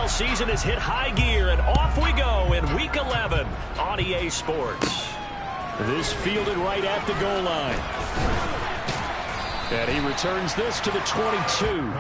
NFL season has hit high gear, and off we go in Week 11 on EA Sports. This fielded right at the goal line. And he returns this to the 22.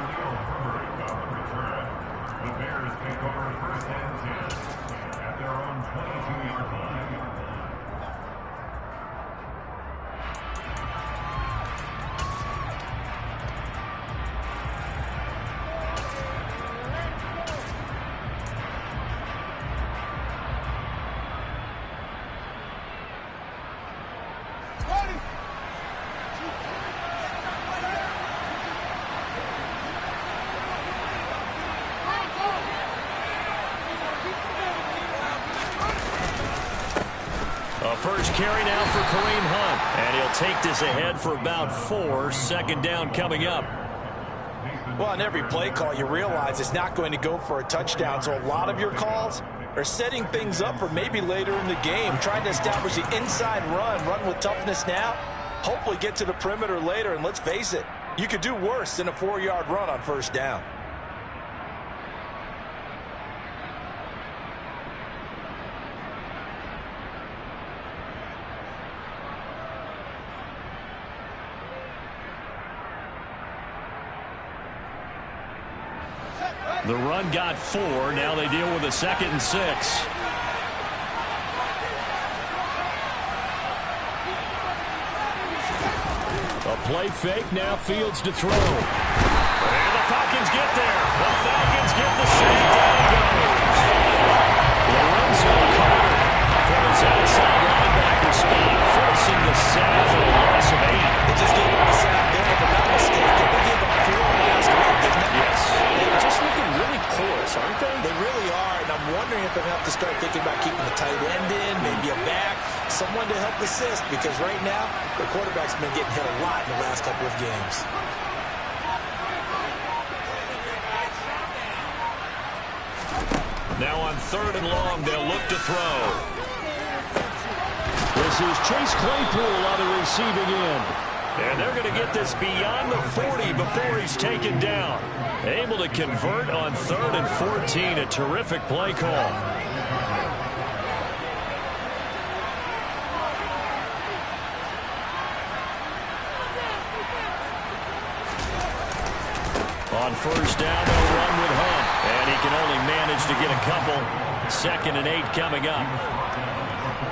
First carry now for Kareem Hunt. And he'll take this ahead for about 4. Second down coming up. Well, on every play call, you realize it's not going to go for a touchdown. So a lot of your calls are setting things up for maybe later in the game, trying to establish the inside run with toughness now, hopefully get to the perimeter later. And let's face it, you could do worse than a 4-yard run on first down. The run got 4. Now they deal with a 2nd and 6. A play fake. Now Fields to throw. And the Falcons get there. The Falcons get the sack. Down goes Lorenzo Carter from his outside linebacker spot, forcing the sack for a loss of 8. They just gave him the sack there, if I'm not mistaken. They gave him 4 last week, didn't they? Yes. They're just looking really porous, aren't they? They really are, and I'm wondering if they'll have to start thinking about keeping the tight end in, maybe a back, someone to help assist, because right now, their quarterback's been getting hit a lot in the last couple of games. Now on 3rd and long, they'll look to throw. This is Chase Claypool on the receiving end. And they're going to get this beyond the 40 before he's taken down. Able to convert on 3rd and 14. A terrific play call. On first down, they'll run with Hunt. And he can only manage to get a couple. 2nd and 8 coming up.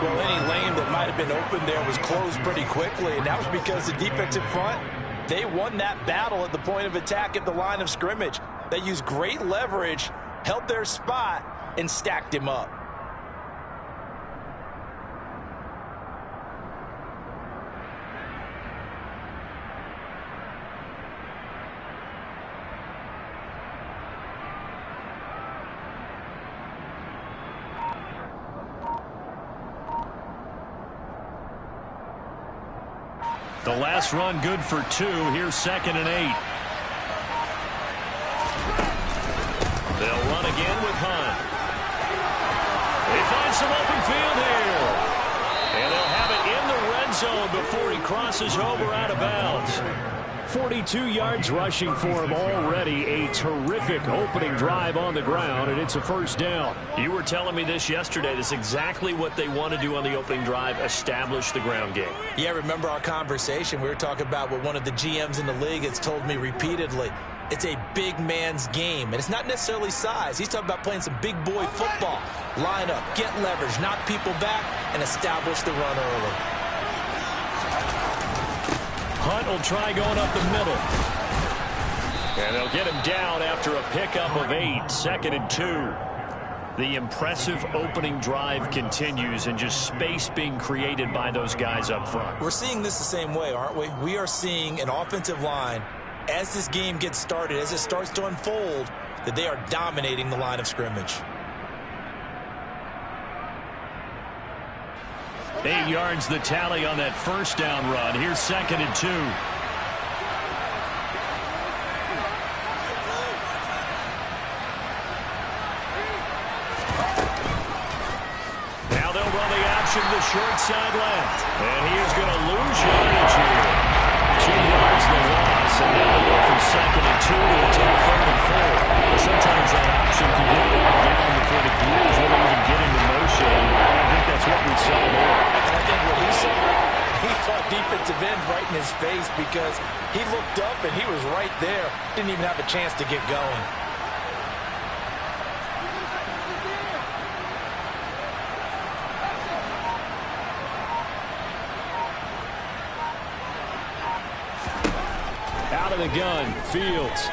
Well, any lane that might have been open there was closed pretty quickly, and that was because the defensive front, they won that battle at the point of attack at the line of scrimmage. They used great leverage, held their spot, and stacked him up. The last run good for 2. Here's 2nd and 8. They'll run again with Hunt. They find some open field here. And they'll have it in the red zone before he crosses over out of bounds. 42 yards rushing for him already. A terrific opening drive on the ground, and it's a first down. You were telling me this yesterday. This is exactly what they want to do on the opening drive, establish the ground game. Yeah, remember our conversation. We were talking about what one of the GMs in the league has told me repeatedly. It's a big man's game, and it's not necessarily size. He's talking about playing some big boy football. Line up, get leverage, knock people back, and establish the run early. Hunt will try going up the middle. And they'll get him down after a pickup of 8. 2nd and 2. The impressive opening drive continues, and just space being created by those guys up front. We're seeing this the same way, aren't we? We are seeing an offensive line, as this game gets started, as it starts to unfold, that they are dominating the line of scrimmage. 8 yards the tally on that first down run. Here's 2nd and 2. Now they'll run the option to the short side left. And he is going to lose yardage here. 2 yards the loss. And now they go from 2nd and 2 to 3rd and 4. But sometimes that option can get and he was right there. Didn't even have a chance to get going. Out of the gun, Fields.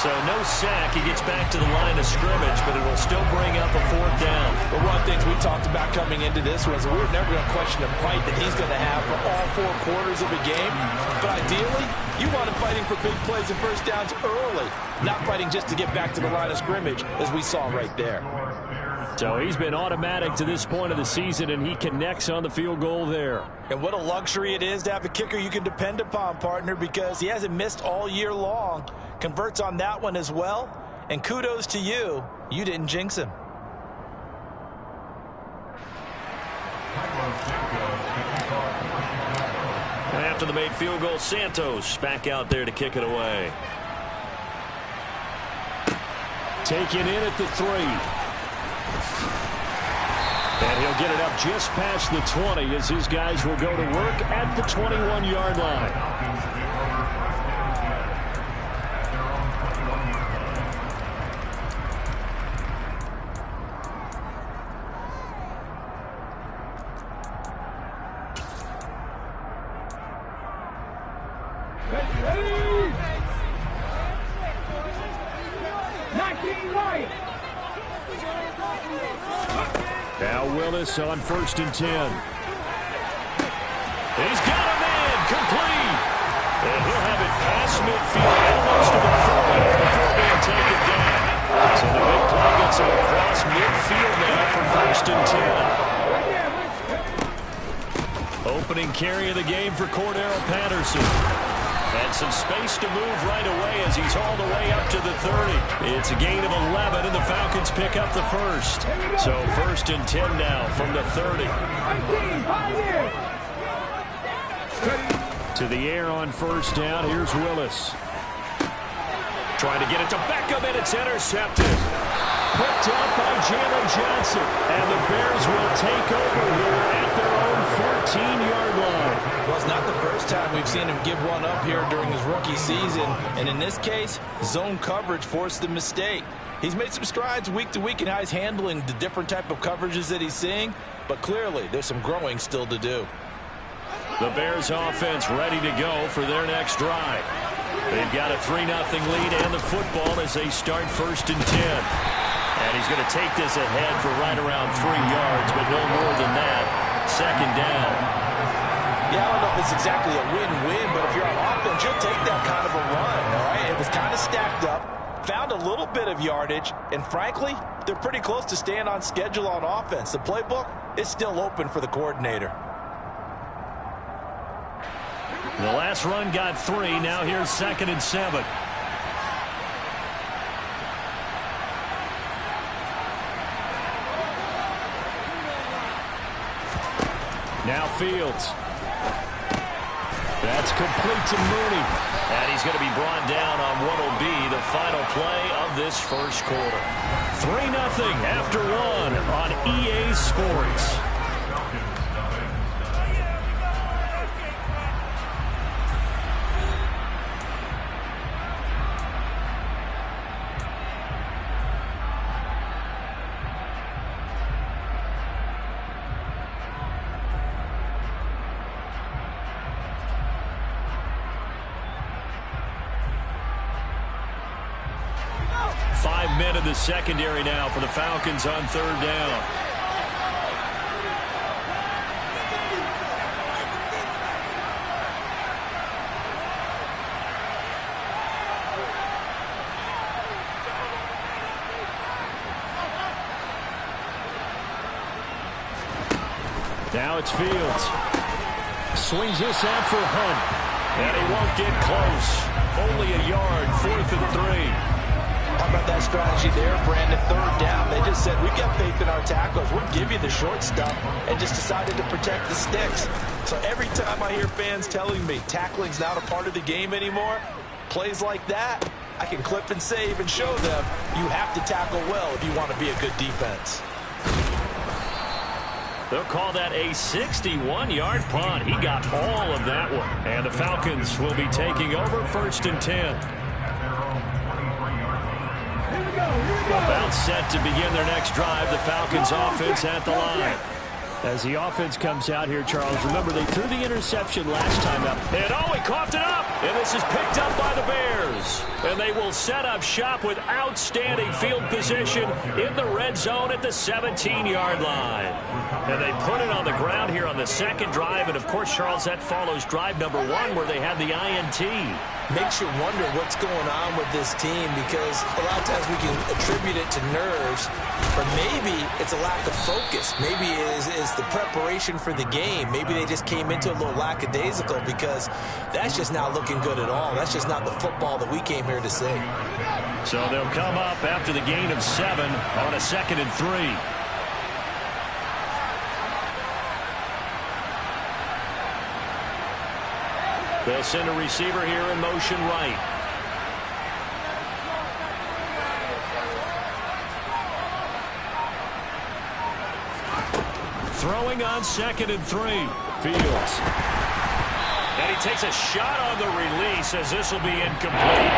So no sack. He gets back to the line of scrimmage, but it will still bring up a 4th down. But one of the things we talked about coming into this was we were never going to question the fight that he's going to have for all 4 quarters of a game. But ideally, you want him fighting for big plays and first downs early, not fighting just to get back to the line of scrimmage, as we saw right there. So he's been automatic to this point of the season, and he connects on the field goal there. And what a luxury it is to have a kicker you can depend upon, partner, because he hasn't missed all year long. Converts on that one as well. And kudos to you. You didn't jinx him. And after the made field goal, Santos back out there to kick it away. Taken in at the 3. And he'll get it up just past the 20 as his guys will go to work at the 21-yard line. Now Willis on 1st and 10. He's got a man complete. And he'll have it past midfield almost to the 40 before being taken down. So the big play gets him across midfield now for 1st and 10. Opening carry of the game for Cordero Patterson. And some space to move right away as he's hauled away up to the 30. It's a gain of 11, and the Falcons pick up the 1st. So 1st and 10 now from the 30. To the air on 1st down. Here's Willis. Trying to get it to Beckham, and it's intercepted. Picked up by Jalen Johnson. And the Bears will take over here at their own 14-yard line. Well, it's not the first time we've seen him give one up here during his rookie season. And in this case, zone coverage forced the mistake. He's made some strides week to week in how he's handling the different type of coverages that he's seeing. But clearly, there's some growing still to do. The Bears offense ready to go for their next drive. They've got a 3-0 lead and the football as they start 1st and 10. And he's going to take this ahead for right around 3 yards, but no more than that. 2nd down. Yeah, I don't know if it's exactly a win-win, but if you're on offense, you'll take that kind of a run, all right? It was kind of stacked up, found a little bit of yardage, and frankly, they're pretty close to staying on schedule on offense. The playbook is still open for the coordinator. The last run got 3. Now here's 2nd and 7. Now Fields. That's complete to Mooney. And he's going to be brought down on what will be the final play of this 1st quarter. 3-0 after 1 on EA Sports. Men in the secondary now for the Falcons on 3rd down. Now it's Fields. Swings this out for Hunt. And he won't get close. Only a yard, 4th and 3. How about that strategy there, Brandon? 3rd down. They just said, we got faith in our tackles. We'll give you the short stuff, and just decided to protect the sticks. So every time I hear fans telling me tackling's not a part of the game anymore, plays like that, I can clip and save and show them you have to tackle well if you want to be a good defense. They'll call that a 61-yard punt. He got all of that one. And the Falcons will be taking over 1st and 10. About set to begin their next drive. The Falcons offense at the line. As the offense comes out here, Charles, remember they threw the interception last time out. And he coughed it up. And this is picked up by the Bears. And they will set up shop with outstanding field position in the red zone at the 17-yard line. And they put it on the ground here on the second drive. And, of course, Charles, that follows drive number 1 where they had the INT. Makes you wonder what's going on with this team, because a lot of times we can attribute it to nerves, or maybe it's a lack of focus. Maybe it is the preparation for the game. Maybe they just came into a little lackadaisical, because that's just not looking good at all. That's just not the football that we came here to see. So they'll come up after the gain of 7 on a 2nd and 3. They'll send a receiver here in motion right. Throwing on 2nd and 3. Fields. And he takes a shot on the release as this will be incomplete.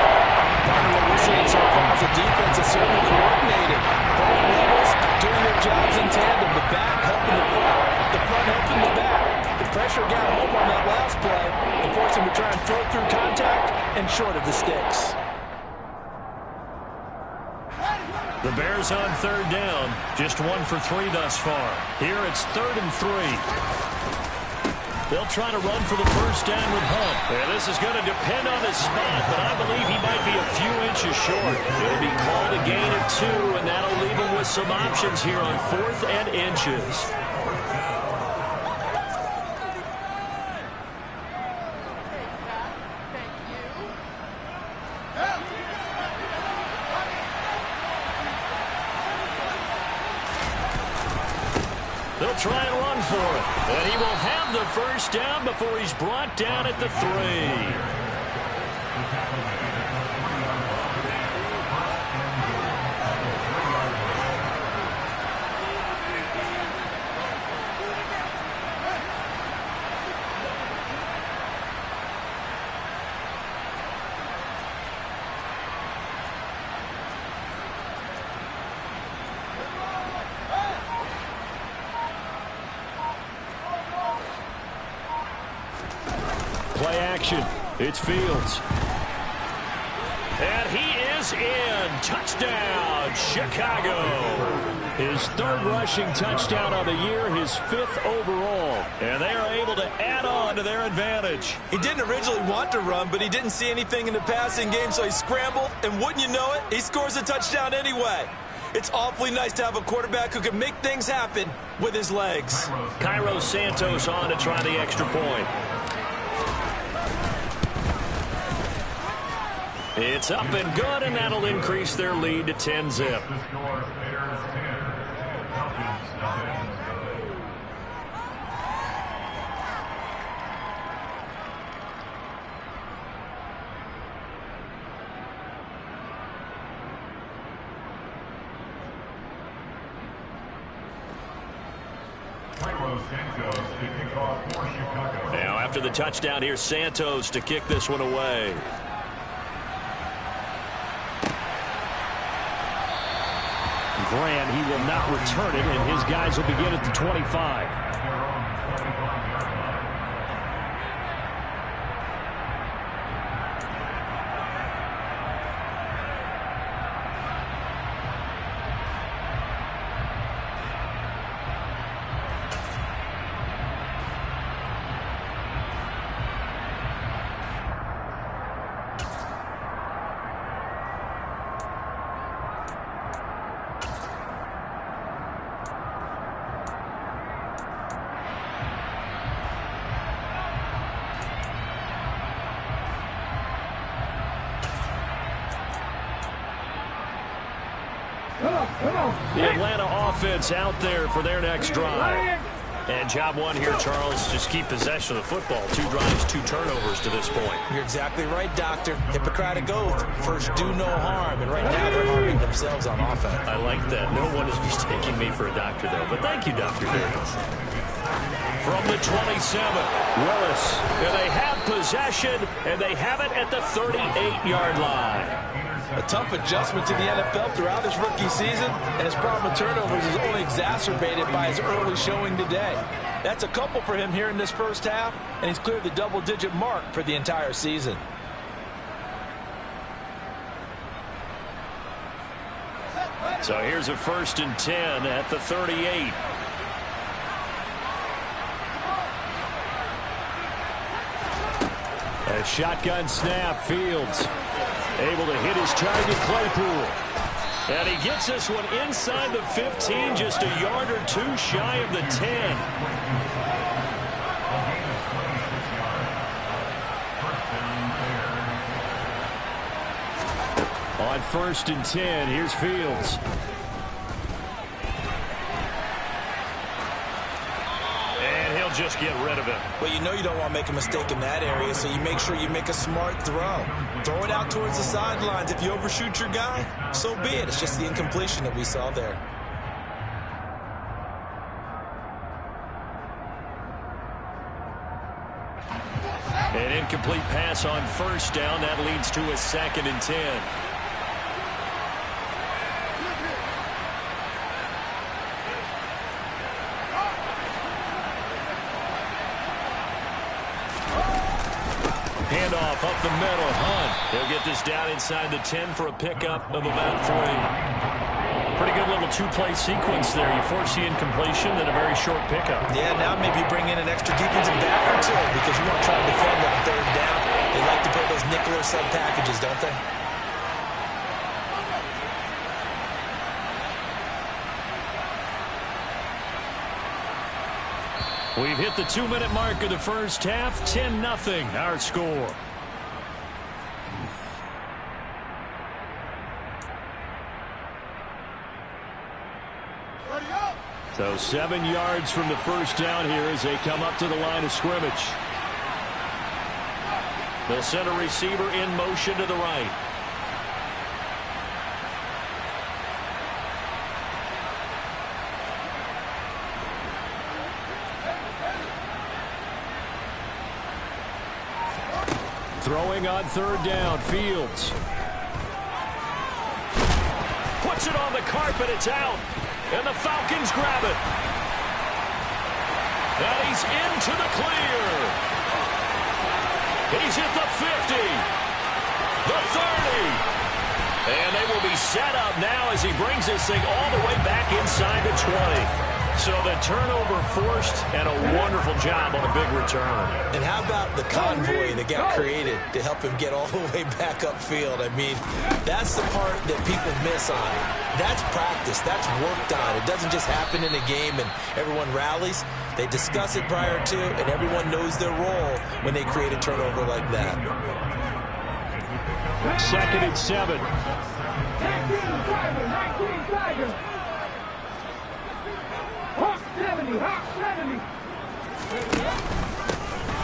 Part of what we're seeing so far is the defense is certainly coordinated. Both levels doing their jobs in tandem. The back helping the front helping the back. The pressure got home on that last play and forced him to try and throw through contact and short of the sticks. The Bears on 3rd down. Just 1 for 3 thus far. Here it's 3rd and 3. They'll try to run for the first down with Hunt. And this is going to depend on his spot, but I believe he might be a few inches short. It'll be called a gain of 2, and that'll leave him with some options here on 4th and inches. They'll try and run for it. And he will have the first down before he's brought down at the 3. Play action. It's Fields. And he is in. Touchdown, Chicago. His 3rd rushing touchdown of the year, his 5th overall. And they are able to add on to their advantage. He didn't originally want to run, but he didn't see anything in the passing game, so he scrambled. And wouldn't you know it, he scores a touchdown anyway. It's awfully nice to have a quarterback who can make things happen with his legs. Cairo Santos on to try the extra point. It's up and good, and that'll increase their lead to 10-zip. Now, after the touchdown, here's Santos to kick this one away. Grant, he will not return it, and his guys will begin at the 25. The Atlanta offense out there for their next drive. And job one here, Charles, just keep possession of the football. 2 drives, 2 turnovers to this point. You're exactly right, Doctor. Hippocratic oath. First, do no harm. And right now, they're harming themselves on offense. I like that. No one is mistaking me for a doctor, though. But thank you, Dr. Daniels. From the 27, Willis. And they have possession, and they have it at the 38-yard line. A tough adjustment to the NFL throughout his rookie season, and his problem with turnovers is only exacerbated by his early showing today. That's a couple for him here in this first half, and he's cleared the double-digit mark for the entire season. So here's a 1st and 10 at the 38. A shotgun snap, Fields. Able to hit his target, Claypool. And he gets this one inside the 15, just a yard or 2 shy of the 10. On 1st and 10, here's Fields. Just get rid of it. Well, you know you don't want to make a mistake in that area, so you make sure you make a smart throw. Throw it out towards the sidelines. If you overshoot your guy, so be it. It's just the incompletion that we saw there. An incomplete pass on 1st down. That leads to a 2nd and 10. Handoff up the middle. Hunt. They'll get this down inside the 10 for a pickup of about 3. Pretty good little 2-play sequence there. You force the incompletion, then a very short pickup. Yeah, now maybe bring in an extra defensive back or 2 because you want to try to defend on 3rd down. They like to play those nickel or sub packages, don't they? We've hit the 2-minute mark of the first half. 10-0 our score. So 7 yards from the first down here as they come up to the line of scrimmage. They'll send a receiver in motion to the right. Throwing on 3rd down, Fields. Puts it on the carpet, it's out. And the Falcons grab it. And he's into the clear. He's hit the 50. The 30. And they will be set up now as he brings this thing all the way back inside the 20. So the turnover forced and a wonderful job on a big return. And how about the convoy that got created to help him get all the way back upfield? I mean, that's the part that people miss on. That's practice. That's worked on. It doesn't just happen in a game and everyone rallies. They discuss it prior to, and everyone knows their role when they create a turnover like that. 2nd and 7.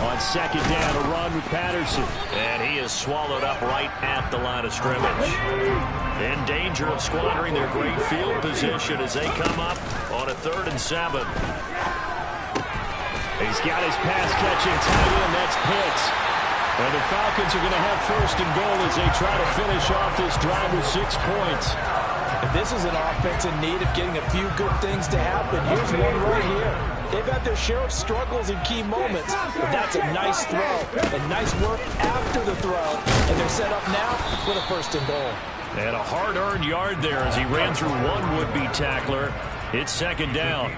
On 2nd down, a run with Patterson. And he is swallowed up right at the line of scrimmage. In danger of squandering their great field position as they come up on a 3rd and 7. He's got his pass-catching tight end. That's Pitts. And the Falcons are going to have 1st and goal as they try to finish off this drive with 6 points. If this is an offense in need of getting a few good things to happen, here's one right here. They've had their share of struggles in key moments, but that's a nice throw and nice work after the throw. And they're set up now with a 1st and goal. And a hard-earned yard there as he ran through one would-be tackler. It's 2nd down.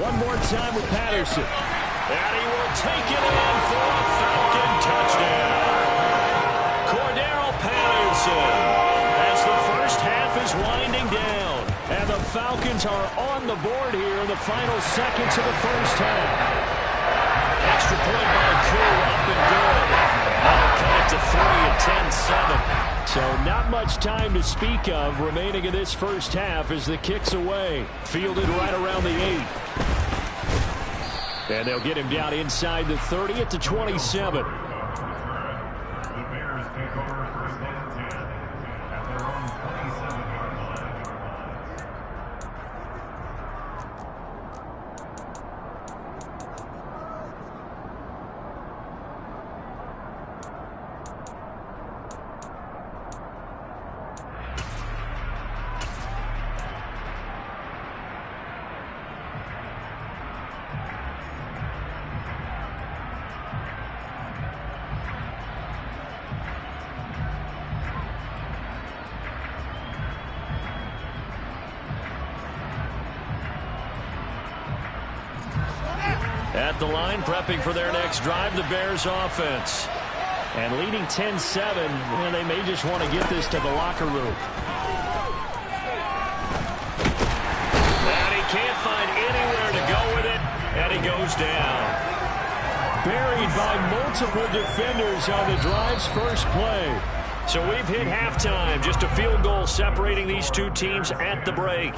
One more time with Patterson. And he will take it in for a Falcon touchdown. Cordero Patterson as the first half is winding down. And the Falcons are on the board here in the final seconds of the first half. Extra point by Koo, up and good. Now cut it to 3 at 10-7. So not much time to speak of remaining in this first half as the kick's away. Fielded right around the 8. And they'll get him down inside the 30 at the 27. At the line, prepping for their next drive, the Bears offense. And leading 10-7, and they may just want to get this to the locker room. And he can't find anywhere to go with it, and he goes down. Buried by multiple defenders on the drive's first play. So we've hit halftime, just a field goal separating these two teams at the break.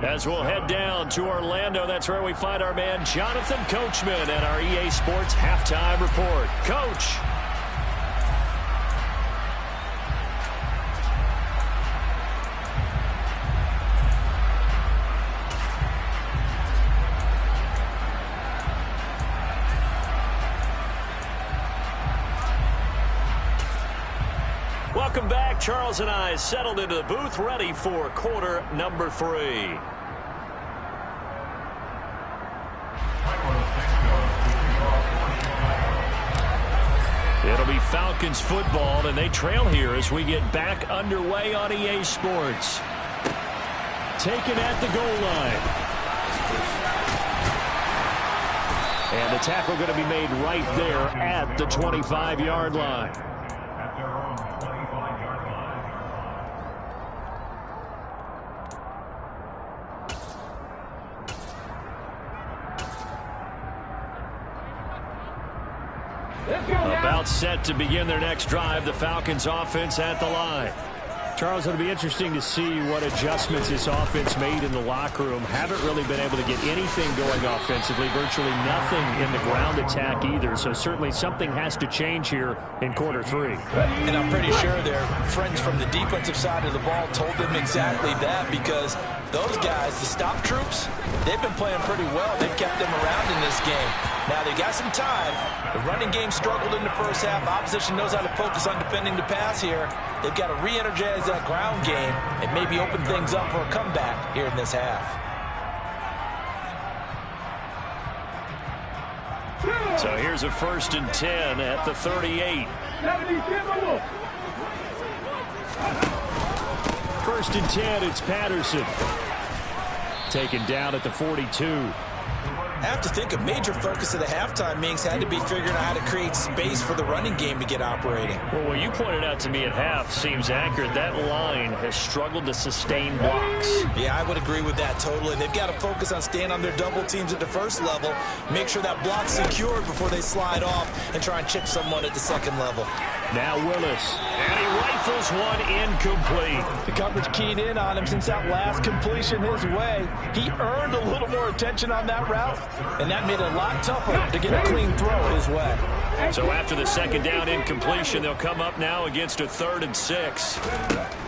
As we'll head down to Orlando, that's where we find our man Jonathan Coachman and our EA Sports Halftime Report. Coach. Welcome back. Charles and I settled into the booth, ready for quarter number 3. It'll be Falcons football, and they trail here as we get back underway on EA Sports. Taken at the goal line. And the tackle going to be made right there at the 25-yard line. About set to begin their next drive, the Falcons offense at the line. Charles, it'll be interesting to see what adjustments this offense made in the locker room. Haven't really been able to get anything going offensively, virtually nothing in the ground attack either. So certainly something has to change here in quarter 3. And I'm pretty sure their friends from the defensive side of the ball told them exactly that, because those guys, the stop troops, they've been playing pretty well. They've kept them around in this game. Now they got some time. The running game struggled in the first half. Opposition knows how to focus on defending the pass here. They've got to re-energize that ground game and maybe open things up for a comeback here in this half. So here's a 1st and 10 at the 38. 1st and 10, it's Patterson. Taken down at the 42. I have to think a major focus of the halftime meetings had to be figuring out how to create space for the running game to get operating. Well, what you pointed out to me at half seems accurate. That line has struggled to sustain blocks. Yeah, I would agree with that totally. They've got to focus on staying on their double teams at the first level, make sure that block's secured before they slide off and try and chip someone at the second level. Now Willis, and he rifles one incomplete. The coverage keyed in on him since that last completion his way. He earned a little more attention on that route, and that made it a lot tougher to get a clean throw his way. So after the second down incompletion, they'll come up now against a 3rd and 6.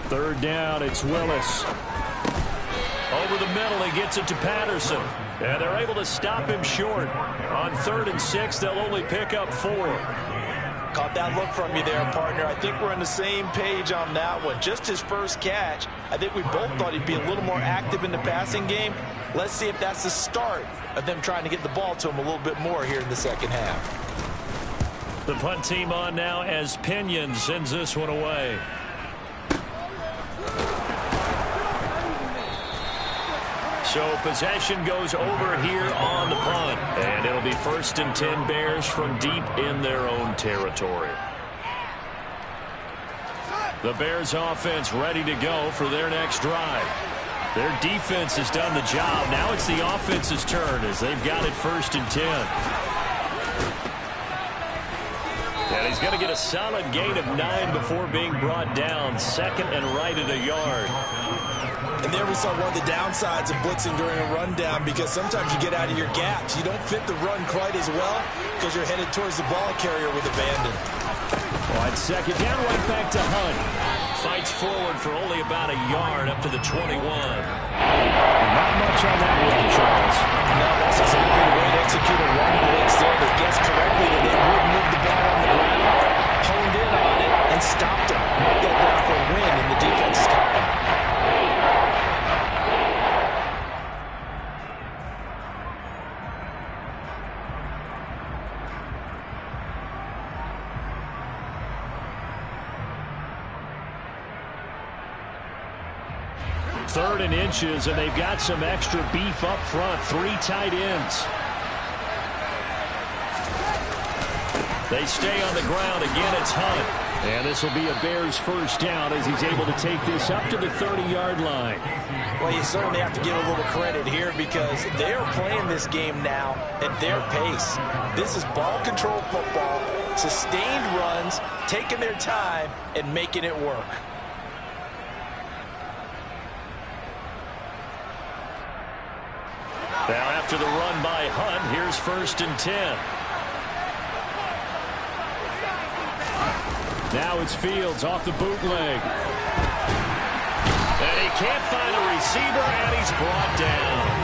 3rd down, it's Willis. Over the middle, he gets it to Patterson. And they're able to stop him short. On 3rd and 6, they'll only pick up 4. Caught that look from you there, partner. I think we're on the same page on that one. Just his first catch. I think we both thought he'd be a little more active in the passing game. Let's see if that's the start of them trying to get the ball to him a little bit more here in the second half. The punt team on now as Pinion sends this one away. So possession goes over here on the punt. And it'll be 1st and 10 Bears from deep in their own territory. The Bears offense ready to go for their next drive. Their defense has done the job. Now it's the offense's turn as they've got it 1st and 10. And he's going to get a solid gain of 9 before being brought down. Second and right at a yard. And there we saw one of the downsides of blitzing during a rundown, because sometimes you get out of your gaps. You don't fit the run quite as well because you're headed towards the ball carrier with abandon. On second down, right back to Hunt. Fights forward for only about a yard up to the 21. Not much on that one, Charles. No, that's exactly the way to execute a run blitz there. They guessed correctly that they would move the ball on the ground, honed in on it, and stopped them. Mark that down for a win in the defense's column. Third and inches, and they've got some extra beef up front. 3 tight ends. They stay on the ground. Again, it's Hunt. And this will be a Bears first down as he's able to take this up to the 30-yard line. Well, you certainly have to give a little credit here, because they're playing this game now at their pace. This is ball control football, sustained runs, taking their time, and making it work. Now after the run by Hunt, here's 1st and 10. Now it's Fields off the bootleg. And he can't find a receiver, and he's brought down.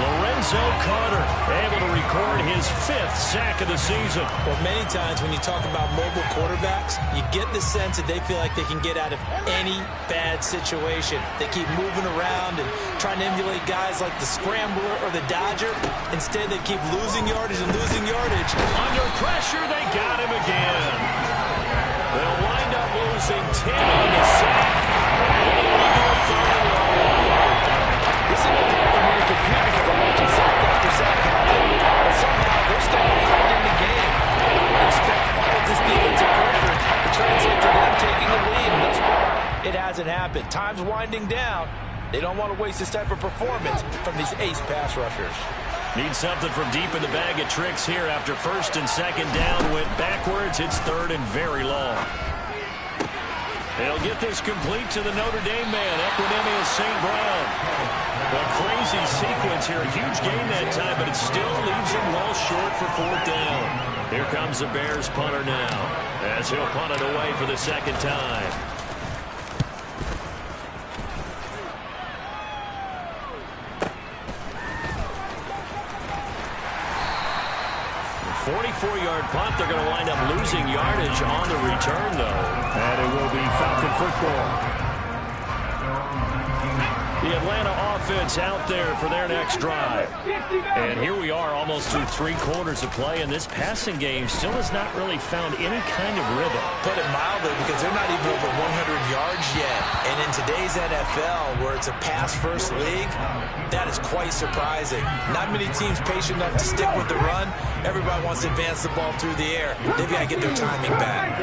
Lorenzo Carter able to record his 5th sack of the season. Well, many times when you talk about mobile quarterbacks, you get the sense that they feel like they can get out of any bad situation. They keep moving around and trying to emulate guys like the Scrambler or the Dodger. Instead, they keep losing yardage and losing yardage. Under pressure, they got him again. They'll wind up losing 10 on the sack. This is a hard for me to compute, because I'm watching sack after sack happen, but somehow they're still behind in the game. I expect all of this defensive pressure to translate to them taking the lead, and thus far, it hasn't happened. Time's winding down. They don't want to waste this type of performance from these ace pass rushers. Need something from deep in the bag of tricks here after 1st and 2nd down. Went backwards. It's 3rd and very long. They'll get this complete to the Notre Dame man, Equinemius St. Brown. A crazy sequence here. A huge gain that time, but it still leaves him well short for 4th down. Here comes the Bears punter now, as he'll punt it away for the 2nd time. 44-yard punt. They're going to wind up losing yardage on the return, though. And it will be Falcon football. The Atlanta offense out there for their next drive. And here we are almost through 3 quarters of play, and this passing game still has not really found any kind of rhythm. Put it mildly, because they're not even over 100 yards yet. And in today's NFL, where it's a pass-first league, that is quite surprising. Not many teams patient enough to stick with the run. Everybody wants to advance the ball through the air. They've got to get their timing back.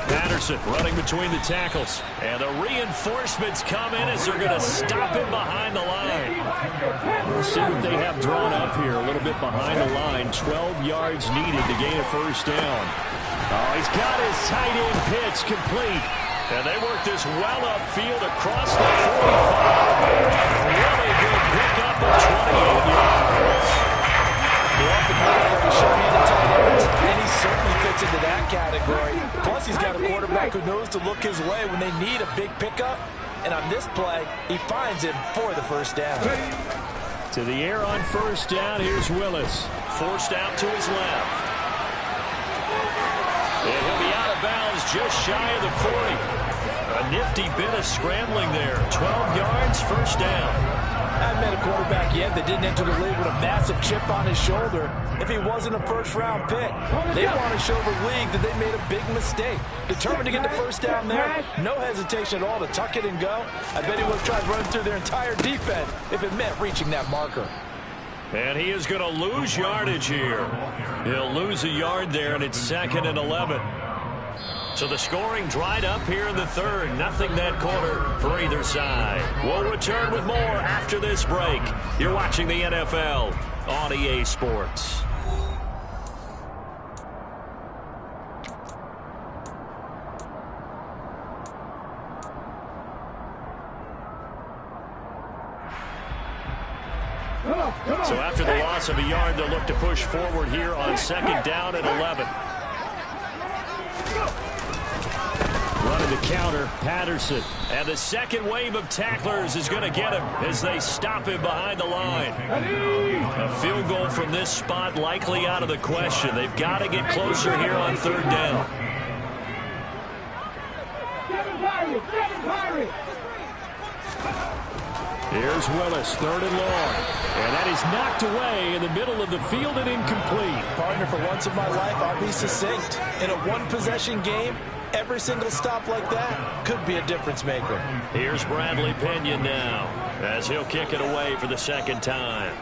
Patterson running between the tackles. And the reinforcements come in as they're going to stop him behind the line. We'll see what they have drawn up here. A little bit behind the line. 12 yards needed to gain a first down. Oh, he's got his tight end pitch complete. And they work this well upfield across the 45. Really good pickup of 28 yards. And he certainly fits into that category. Plus, he's got a quarterback who knows to look his way when they need a big pickup. And on this play, he finds him for the first down. To the air on first down, here's Willis. Forced out to his left. And he'll be out of bounds just shy of the 40. A nifty bit of scrambling there. 12 yards, first down. I haven't met a quarterback yet that didn't enter the league with a massive chip on his shoulder if he wasn't a first-round pick. They want to show the league that they made a big mistake. Determined to get the first down there, no hesitation at all to tuck it and go. I bet he would have tried running through their entire defense if it meant reaching that marker. And he is going to lose yardage here. He'll lose a yard there, and it's 2nd and 11. So the scoring dried up here in the third. Nothing that quarter for either side. We'll return with more after this break. You're watching the NFL on EA Sports. So after the loss of a yard, they'll look to push forward here on second down at 11. Running the counter, Patterson. And the second wave of tacklers is going to get him as they stop him behind the line. A field goal from this spot likely out of the question. They've got to get closer here on third down. Here's Willis, third and long. And that is knocked away in the middle of the field and incomplete. Partner, for once in my life, I'll be succinct. In a one-possession game, every single stop like that could be a difference maker. Here's Bradley Pinion now as he'll kick it away for the second time.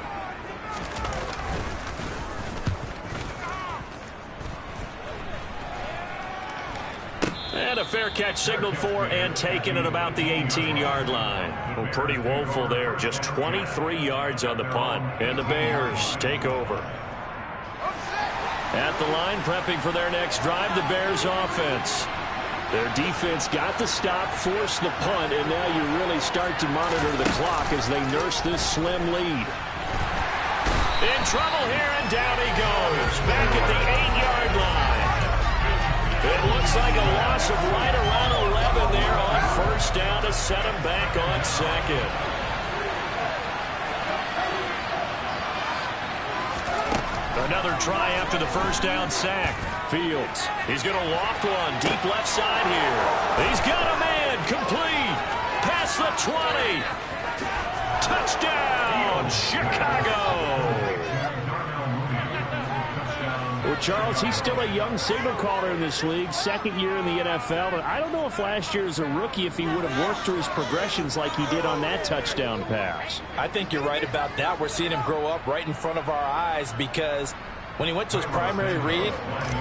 And a fair catch signaled for and taken at about the 18-yard line. Well, pretty woeful there. Just 23 yards on the punt. And the Bears take over. At the line, prepping for their next drive, the Bears offense. Their defense got the stop, forced the punt, and now you really start to monitor the clock as they nurse this slim lead. In trouble here, and down he goes. Back at the 8-yard line. It looks like a loss of right around 11 there on first down to set him back on second. Another try after the first down sack. Fields. He's going to loft one deep left side here. He's got a man complete. Past the 20. Touchdown, Chicago. Well, Charles, he's still a young signal caller in this league, second year in the NFL. And I don't know if last year as a rookie if he would have worked through his progressions like he did on that touchdown pass. I think you're right about that. We're seeing him grow up right in front of our eyes because when he went to his primary read,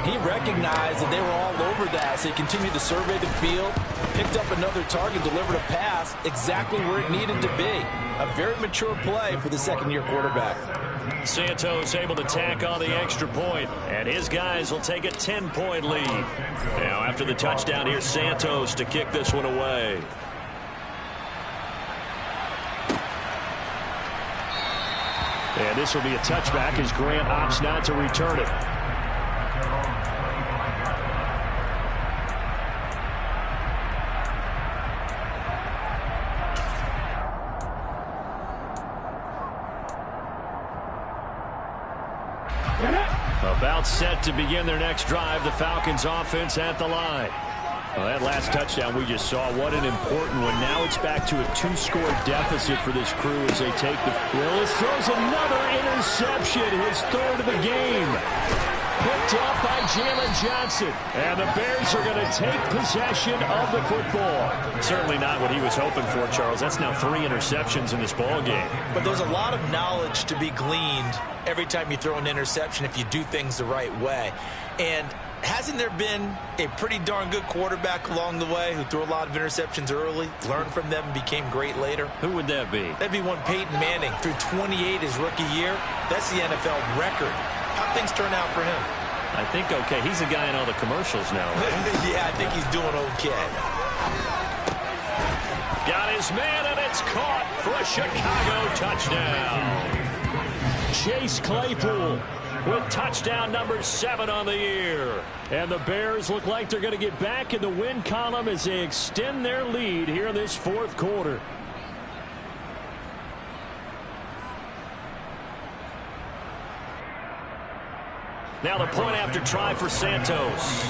he recognized that they were all over that. So he continued to survey the field, picked up another target, delivered a pass exactly where it needed to be. A very mature play for the second-year quarterback. Santos able to tack on the extra point, and his guys will take a 10-point lead. Now after the touchdown, here's Santos to kick this one away. And this will be a touchback as Grant opts not to return it. About set to begin their next drive, the Falcons offense at the line. Well, that last touchdown we just saw, what an important one. Now it's back to a 2-score deficit for this crew as they take the... Willis throws another interception, his third of the game. Picked up by Jalen Johnson. And the Bears are going to take possession of the football. Certainly not what he was hoping for, Charles. That's now 3 interceptions in this ball game. But there's a lot of knowledge to be gleaned every time you throw an interception if you do things the right way. And hasn't there been a pretty darn good quarterback along the way who threw a lot of interceptions early, learned from them, and became great later? Who would that be? That'd be one Peyton Manning. Threw 28 his rookie year. That's the NFL record. How'd things turn out for him? I think okay. He's a guy in all the commercials now, right? Yeah, I think he's doing okay. Got his man, and it's caught for a Chicago touchdown. Chase Claypool with touchdown number 7 on the year. And the Bears look like they're going to get back in the win column as they extend their lead here in this fourth quarter. Now the point after try for Santos.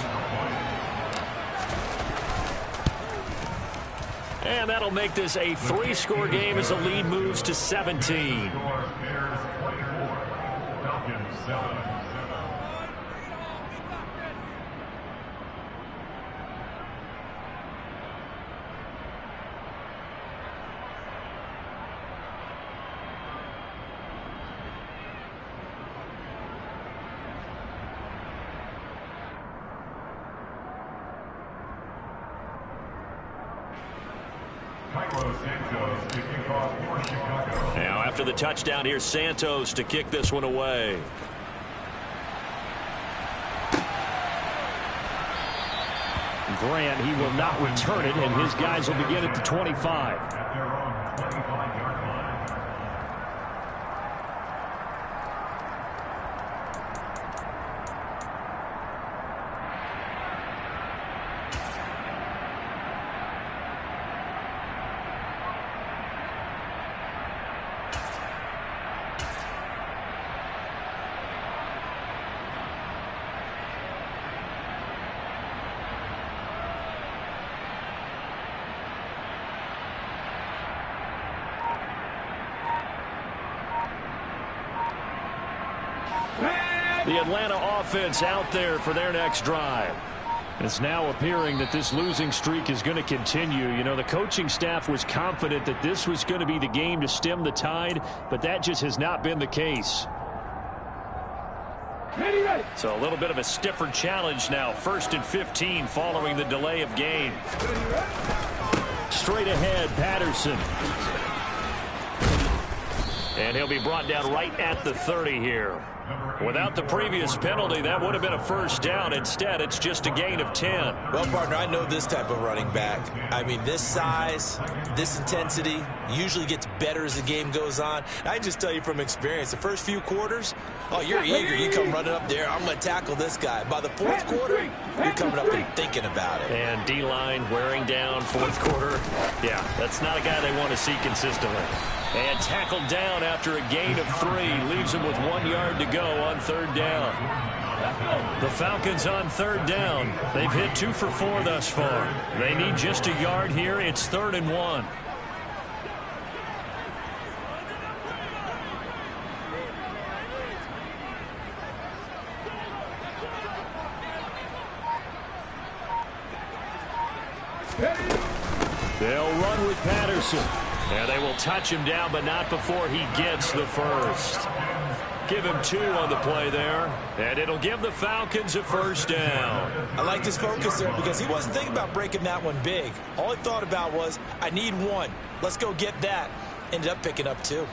And that'll make this a 3-score game as the lead moves to 17. Now after the touchdown, here's Santos to kick this one away. Grant, he will not return it, and his guys will begin at the 25. The Atlanta offense out there for their next drive. It's now appearing that this losing streak is going to continue. You know, the coaching staff was confident that this was going to be the game to stem the tide, but that just has not been the case. So a little bit of a stiffer challenge now. 1st and 15 following the delay of game. Straight ahead, Patterson. And he'll be brought down right at the 30 here. Without the previous penalty, that would have been a first down. Instead, it's just a gain of 10. Well, partner, I know this type of running back. I mean, this size, this intensity usually gets better as the game goes on. I can just tell you from experience, the first few quarters, oh, you're eager. You come running up there, I'm going to tackle this guy. By the 4th quarter, you're coming up and thinking about it. And D-line wearing down 4th quarter. Yeah, that's not a guy they want to see consistently. And tackled down after a gain of 3. Leaves him with 1 yard to go on 3rd down. The Falcons on 3rd down. They've hit 2 for 4 thus far. They need just a yard here. It's 3rd and 1. They'll run with Patterson. And they will touch him down, but not before he gets the first. Give him 2 on the play there, and it'll give the Falcons a first down. I like his focus there because he wasn't thinking about breaking that one big. All he thought about was, I need 1. Let's go get that. Ended up picking up 2.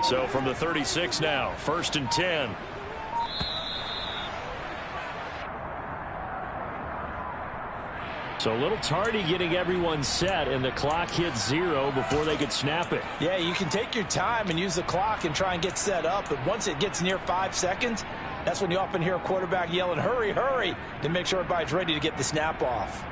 So from the 36 now, 1st and 10. So a little tardy getting everyone set, and the clock hits 0 before they could snap it. Yeah, you can take your time and use the clock and try and get set up, but once it gets near 5 seconds, that's when you often hear a quarterback yelling, hurry, hurry, to make sure everybody's ready to get the snap off.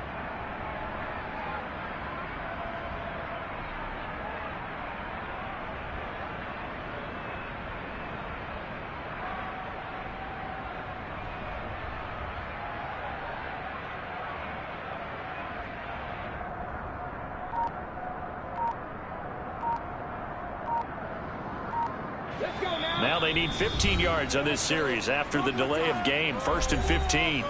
Now they need 15 yards on this series after the delay of game. 1st and 15.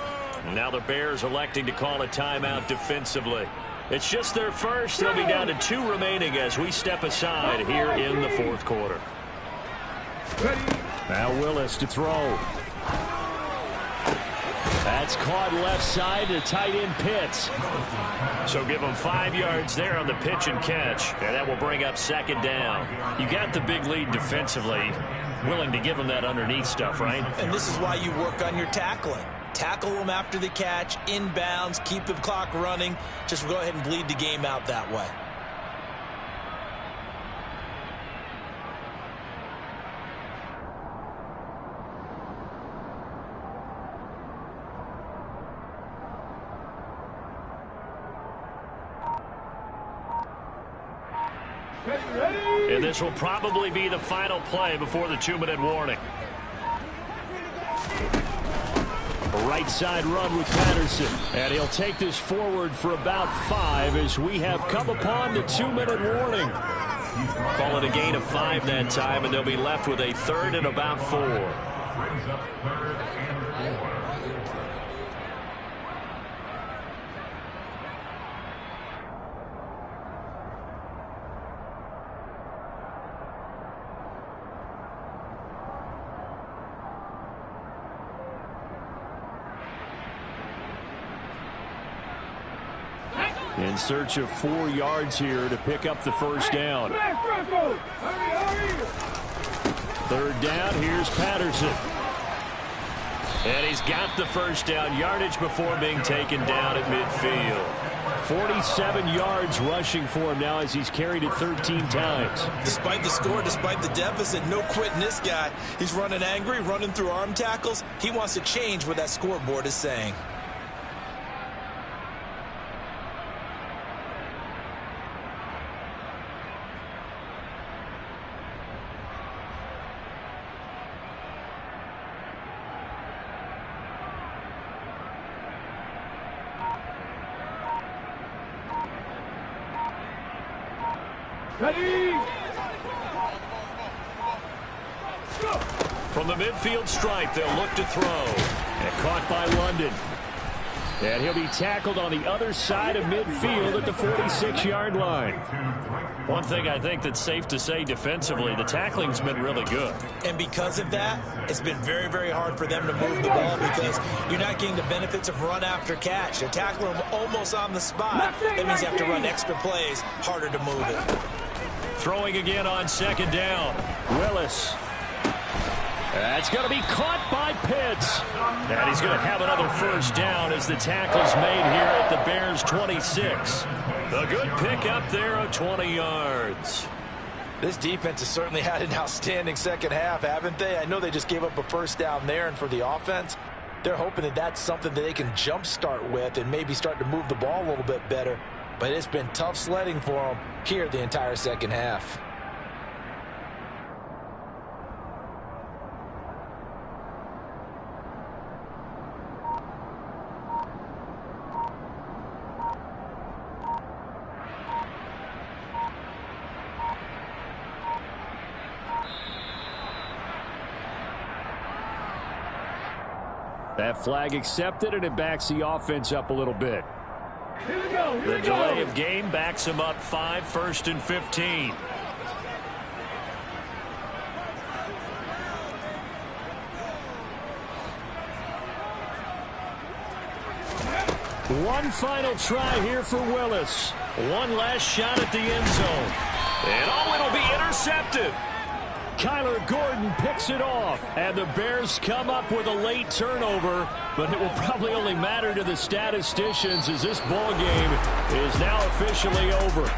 And now the Bears electing to call a timeout defensively. It's just their first. They'll be down to 2 remaining as we step aside here in the 4th quarter. Now Willis to throw. That's caught left side to tight end Pitts. So give them 5 yards there on the pitch and catch. And that will bring up 2nd down. You got the big lead defensively. Willing to give them that underneath stuff, right? And this is why you work on your tackling. Tackle them after the catch, inbounds, keep the clock running. Just go ahead and bleed the game out that way. And this will probably be the final play before the 2-minute warning. A right side run with Patterson. And he'll take this forward for about 5 as we have come upon the 2-minute warning. Call it a gain of 5 that time, and they'll be left with a 3rd and about 4. In search of 4 yards here to pick up the first down. 3rd down, here's Patterson. And he's got the first down yardage before being taken down at midfield. 47 yards rushing for him now as he's carried it 13 times. Despite the score, despite the deficit, no quitting this guy. He's running angry, running through arm tackles. He wants to change what that scoreboard is saying. From the midfield stripe, they'll look to throw. And caught by London. And he'll be tackled on the other side of midfield at the 46-yard line. One thing I think that's safe to say defensively, the tackling's been really good. And because of that, it's been very, very hard for them to move the ball because you're not getting the benefits of run after catch. They're tackling them almost on the spot. That means you have to run extra plays, harder to move it. Throwing again on 2nd down. Willis. That's going to be caught by Pitts. And he's going to have another first down as the tackle's made here at the Bears' 26. A good pick up there of 20 yards. This defense has certainly had an outstanding second half, haven't they? I know they just gave up a first down there, and for the offense, they're hoping that that's something that they can jumpstart with and maybe start to move the ball a little bit better. But it's been tough sledding for them here the entire second half. That flag accepted, and it backs the offense up a little bit. The delay of game backs him up 5, 1st and 15. One final try here for Willis. One last shot at the end zone. And it'll be intercepted. Kyler Gordon picks it off, and the Bears come up with a late turnover, but it will probably only matter to the statisticians as this ball game is now officially over.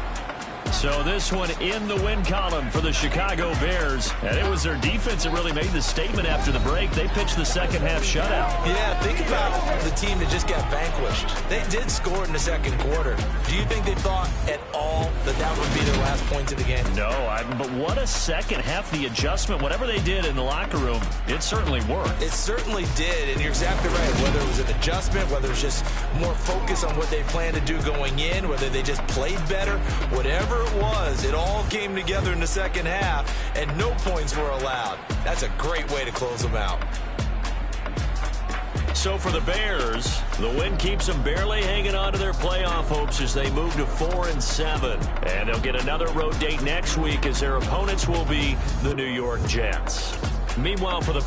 So this one in the win column for the Chicago Bears, and it was their defense that really made the statement after the break. They pitched the second half shutout. Yeah, think about the team that just got vanquished. They did score in the second quarter. Do you think they thought at all that that would be their last points of the game? No, but what a second half. The adjustment, whatever they did in the locker room, it certainly worked. It certainly did, and you're exactly right. Whether it was an adjustment, whether it was just more focus on what they planned to do going in, whether they just played better, whatever it was, it all came together in the second half, and no points were allowed. That's a great way to close them out. So for the Bears, the win keeps them barely hanging on to their playoff hopes as they move to 4-7. And they'll get another road date next week as their opponents will be the New York Jets. Meanwhile, for the